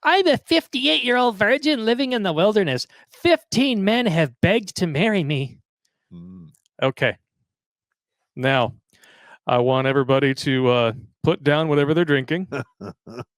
I'm a 58-year-old virgin living in the wilderness. 15 men have begged to marry me. Okay. Now, I want everybody to put down whatever they're drinking.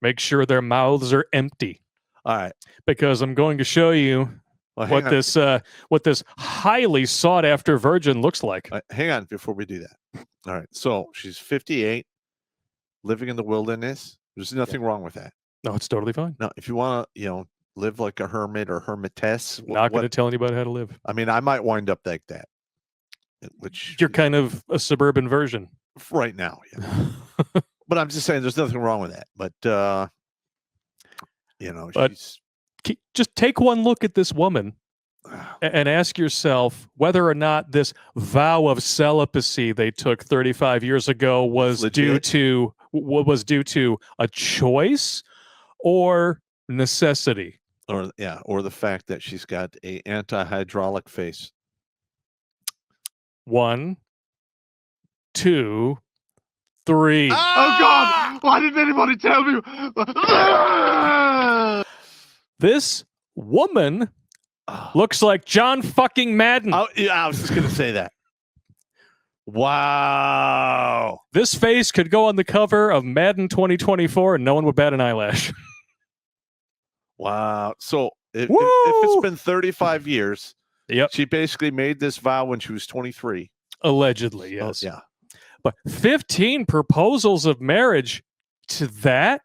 Make sure their mouths are empty. All right. Because I'm going to show you what this highly sought after virgin looks like. Hang on before we do that. All right. So she's 58, living in the wilderness. There's nothing wrong with that. No, it's totally fine. No, if you want to, live like a hermit or hermitess. Not going to tell anybody how to live. I mean, I might wind up like that. Which you're kind of a suburban version right now. Yeah. But I'm just saying there's nothing wrong with that. But, just take one look at this woman and ask yourself whether or not this vow of celibacy they took 35 years ago was due to a choice or necessity. Or the fact that she's got a anti-hydraulic face. 1, 2, 3. Oh God! Why didn't anybody tell me? This woman looks like John fucking Madden. Oh, yeah, I was just gonna say that. Wow. This face could go on the cover of Madden 2024 and no one would bat an eyelash. Wow. So if it's been 35 years, she basically made this vow when she was 23. Allegedly, yes. Oh, yeah. But 15 proposals of marriage to that?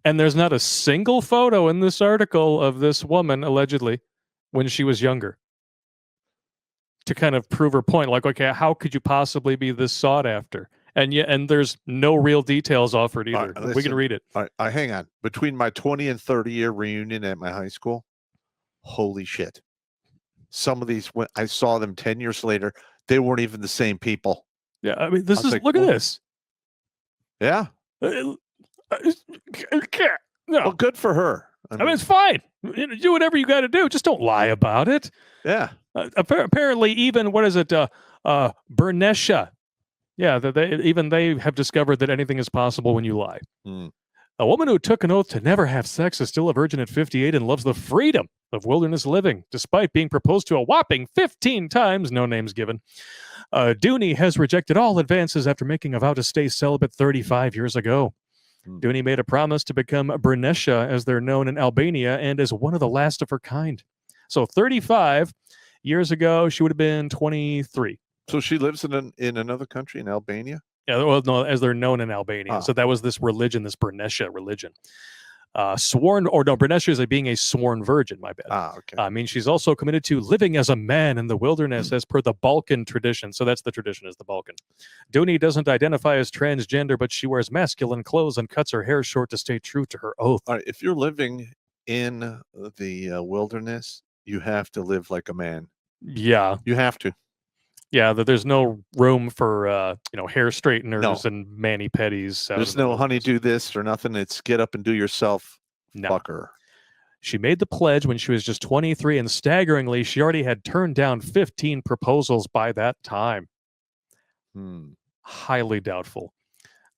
And there's not a single photo in this article of this woman, allegedly, when she was younger. To kind of prove her point. Like, okay, how could you possibly be this sought after? And there's no real details offered either. Right, we can read it. All right, hang on. Between my 20 and 30-year reunion at my high school, holy shit. Some of these, when I saw them 10 years later, they weren't even the same people. Yeah, I mean, look at this. Yeah. No. Well, good for her. I mean, it's fine. Do whatever you got to do. Just don't lie about it. Yeah. Apparently, even, what is it? Bernesha. Yeah, they have discovered that anything is possible when you lie. A woman who took an oath to never have sex is still a virgin at 58 and loves the freedom of wilderness living, despite being proposed to a whopping 15 times, no names given. Dooney has rejected all advances after making a vow to stay celibate 35 years ago. Dooney made a promise to become Bernesha, as they're known in Albania, and is one of the last of her kind. So 35 years ago, she would have been 23. So she lives in another country, in Albania? Yeah, well, no, as they're known in Albania. So that was this religion, this Bernesha religion. Bernesha is being a sworn virgin, my bad. Okay. I mean, she's also committed to living as a man in the wilderness as per the Balkan tradition. So that's the tradition, is the Balkan. Dooney doesn't identify as transgender, but she wears masculine clothes and cuts her hair short to stay true to her oath. All right, if you're living in the wilderness, you have to live like a man. Yeah. You have to. Yeah, there's no room for hair straighteners and mani-pedis. There's no honey do this or nothing. It's get up and do yourself, fucker. She made the pledge when she was just 23, and staggeringly, she already had turned down 15 proposals by that time. Highly doubtful.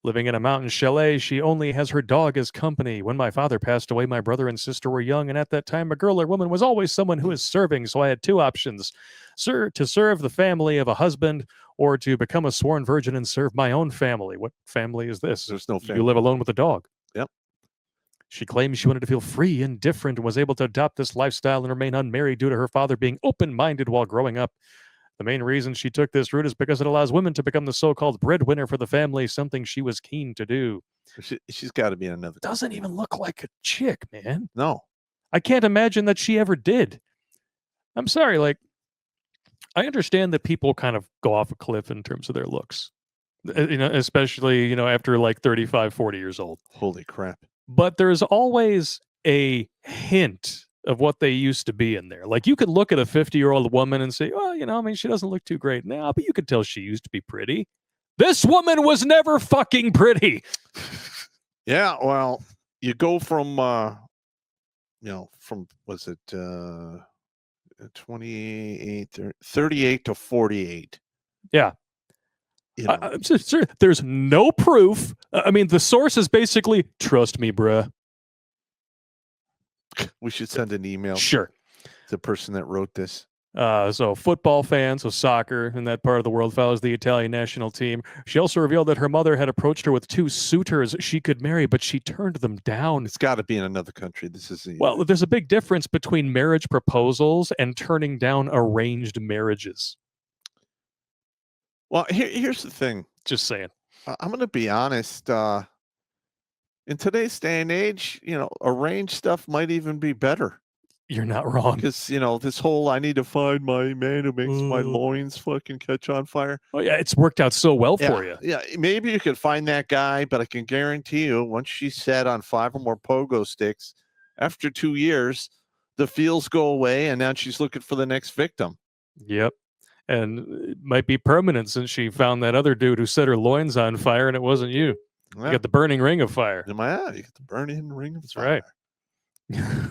Living in a mountain chalet, she only has her dog as company. When my father passed away, my brother and sister were young, and at that time, a girl or woman was always someone who is serving, so I had two options. To serve the family of a husband, or to become a sworn virgin and serve my own family. What family is this? There's no family. You live alone with a dog. Yep. She claims she wanted to feel free and different and was able to adopt this lifestyle and remain unmarried due to her father being open-minded while growing up. The main reason she took this route is because it allows women to become the so-called breadwinner for the family, something she was keen to do. She's got to be in another. Doesn't even look like a chick, man. No. I can't imagine that she ever did. I'm sorry, I understand that people kind of go off a cliff in terms of their looks, especially, after 35, 40 years old. Holy crap. But there's always a hint of what they used to be in there. Like, you could look at a 50-year-old woman and say, well, she doesn't look too great now, but you could tell she used to be pretty. This woman was never fucking pretty. Yeah, well, you go from, was it 28, 38 to 48. Yeah. There's no proof. I mean, the source is basically, trust me, bruh. We should send an email Sure. to the person that wrote this. So football fans, so soccer in that part of the world, follows the Italian national team. She also revealed that her mother had approached her with 2 suitors she could marry, but she turned them down. It's got to be in another country. This is Well, there's a big difference between marriage proposals and turning down arranged marriages. Well, here's the thing. Just saying. I'm going to be honest. In today's day and age, arranged stuff might even be better. You're not wrong. Because, this whole I need to find my man who makes my loins fucking catch on fire. Oh, yeah, it's worked out so well for you. Yeah, maybe you could find that guy, but I can guarantee you, once she's set on 5 or more pogo sticks, after 2 years, the feels go away, and now she's looking for the next victim. Yep. And it might be permanent since she found that other dude who set her loins on fire, and it wasn't you. Yeah. You got the burning ring of fire. You got the burning ring of fire. Right.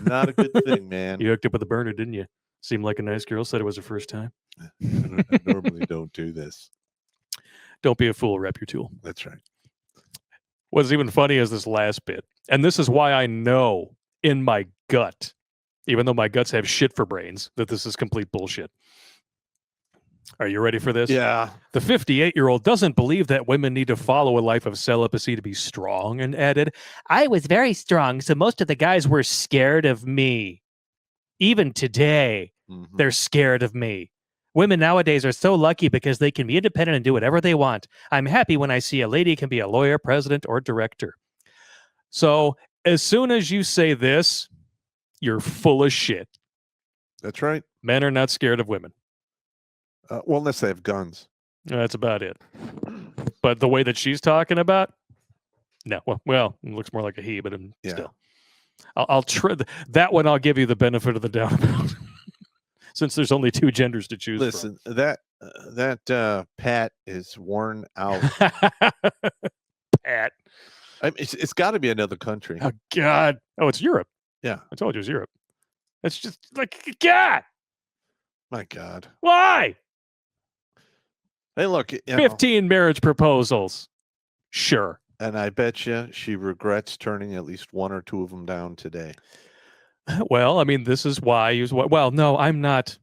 Not a good thing, man. You hooked up with the burner, didn't you? Seemed like a nice girl. Said it was her first time. I normally don't do this. Don't be a fool. Rep your tool. That's right. What's even funny is this last bit. And this is why I know in my gut, even though my guts have shit for brains, that this is complete bullshit. Are you ready for this? Yeah. The 58-year-old doesn't believe that women need to follow a life of celibacy to be strong, and added, I was very strong, so most of the guys were scared of me. Even today, they're scared of me. Women nowadays are so lucky because they can be independent and do whatever they want. I'm happy when I see a lady can be a lawyer, president, or director. So as soon as you say this, you're full of shit. That's right. Men are not scared of women. Well, unless they have guns. That's about it. But the way that she's talking about, no. Well, it looks more like a he, but still. I'll try that one. I'll give you the benefit of the doubt about, since there's only 2 genders to choose Listen, from. that Pat is worn out. Pat. It's got to be another country. Oh, God. Oh, it's Europe. Yeah. I told you it was Europe. It's just like, God. My God. Why? Hey, look. 15 marriage proposals. Sure. And I bet you she regrets turning at least 1 or 2 of them down today. Well, I mean, this is why. Well, no, I'm not.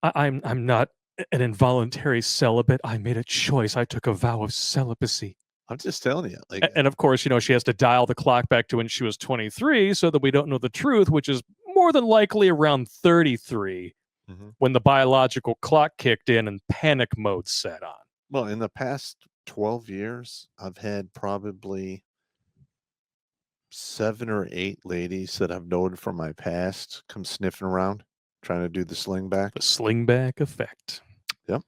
I'm not an involuntary celibate. I made a choice. I took a vow of celibacy. I'm just telling you. And of course, she has to dial the clock back to when she was 23 so that we don't know the truth, which is more than likely around 33 when the biological clock kicked in and panic mode set on. Well, in the past 12 years, I've had probably 7 or 8 ladies that I've known from my past come sniffing around, trying to do the sling back. The sling back effect. Yep.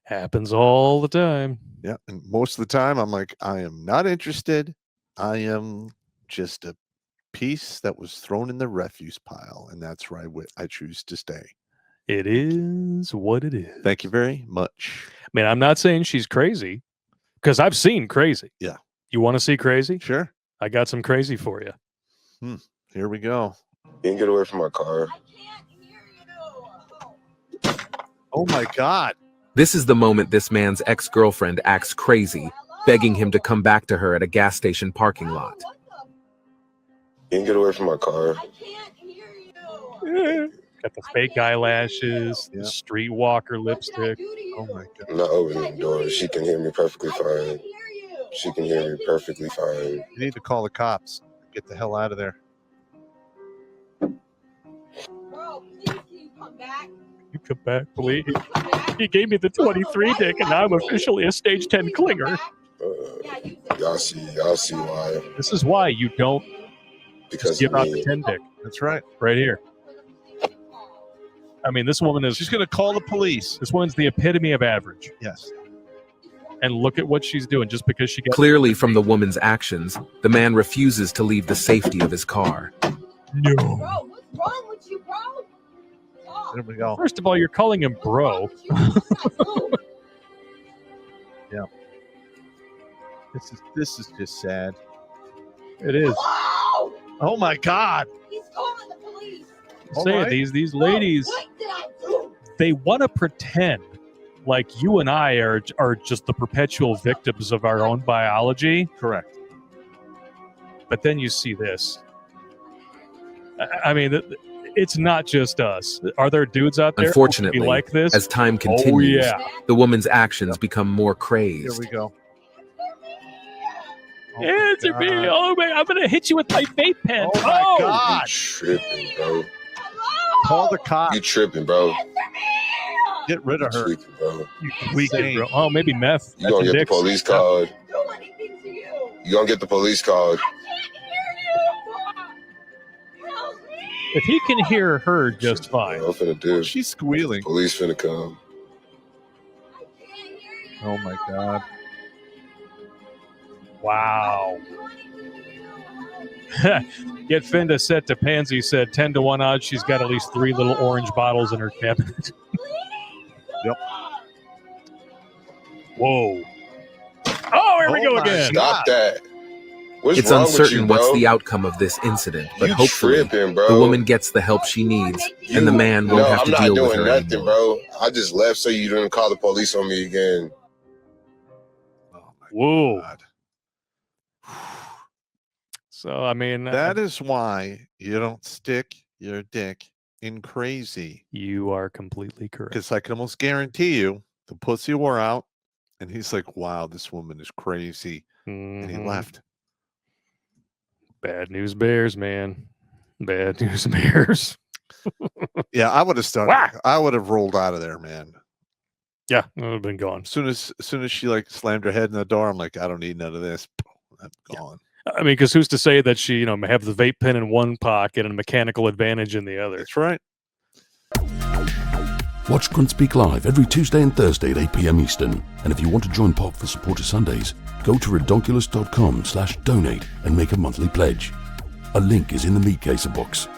Happens all the time. Yeah. And most of the time, I'm like, I am not interested. I am just a piece that was thrown in the refuse pile. And that's where I choose to stay. It is what it is. Thank you very much. I mean, I'm not saying she's crazy, because I've seen crazy. Yeah. You want to see crazy? Sure. I got some crazy for you. Here we go. You can get away from my car. I can't hear you. Oh, my God. This is the moment this man's ex-girlfriend acts crazy, begging him to come back to her at a gas station parking lot. You can get away from my car. I can't hear you. Got the fake eyelashes, Yeah. the streetwalker lipstick. Oh, my God. I'm not opening the door. She can hear me perfectly fine. She can hear me perfectly fine. You need to call the cops. Get the hell out of there. Bro, please can you come back? You come back, please. Come back. He gave me the 23 dick, and now I'm officially a stage 10 clinger. Y'all see why. This is why you don't Because give of out me. the 10 dick. That's right. Right here. I mean, this woman is. She's going to call the police. This woman's the epitome of average. Yes. And look at what she's doing just because she got. Clearly from the woman's actions, the man refuses to leave the safety of his car. No. Bro, what's wrong with you, bro? Oh, There we go. First of all, you're calling him bro. Yeah. This is just sad. It is. Hello? Oh my God. He's calling the police. All Saying right. these ladies, What did I do? they want to pretend like you and I are just the perpetual victims of our own biology. Correct. But then you see this. I mean, it's not just us. Are there dudes out there who Unfortunately, be like this? as time continues, yeah. the woman's actions become more Here crazed. we go. Oh my Answer me! God. Oh man, I'm gonna hit you with my vape pen. Oh my You God. tripping, bro. Call the cops. You tripping, bro. Get rid You of her. tweaking, bro. You Tweaking. bro. Oh, maybe meth. You gonna Meth and get the dicks. police called. Do anything to you. You gonna get the police called. I can't hear you. Help me. If he can hear her just fine. I'm finna do. She's squealing. Police finna come. I can't hear you. Oh my God. Wow. Get Finda set to Pansy said 10 to 1 odds. She's got at least 3 little orange bottles in her cabinet. Yep. Whoa. Oh, here we Oh go my again. Stop that. What's It's wrong with uncertain you, what's bro? the outcome of this incident, but You hopefully tripping, bro. the woman gets the help she needs, and the man won't No, have I'm to not deal with doing her nothing, anymore. bro. I just left so you didn't call the police on me again. Oh my Whoa. God. So, I mean, That is why you don't stick your dick in crazy. you are completely correct. Because I can almost guarantee you the pussy wore out. And he's like, wow, this woman is crazy. And he Mhm. left. Bad news bears, man. Bad news bears. Yeah, I would have started. Whack! I would have rolled out of there, man. Yeah, I would have been gone. As soon as she like slammed her head in the door, I'm like, I don't need none of this. I'm gone. I mean, because who's to say that she, may have the vape pen in one pocket and a mechanical advantage in the other? That's right. Watch Grunt Speak live every Tuesday and Thursday at 8 p.m. Eastern. And if you want to join Pop for Supporter Sundays, go to redonkulous.com/donate and make a monthly pledge. A link is in the meat caser box.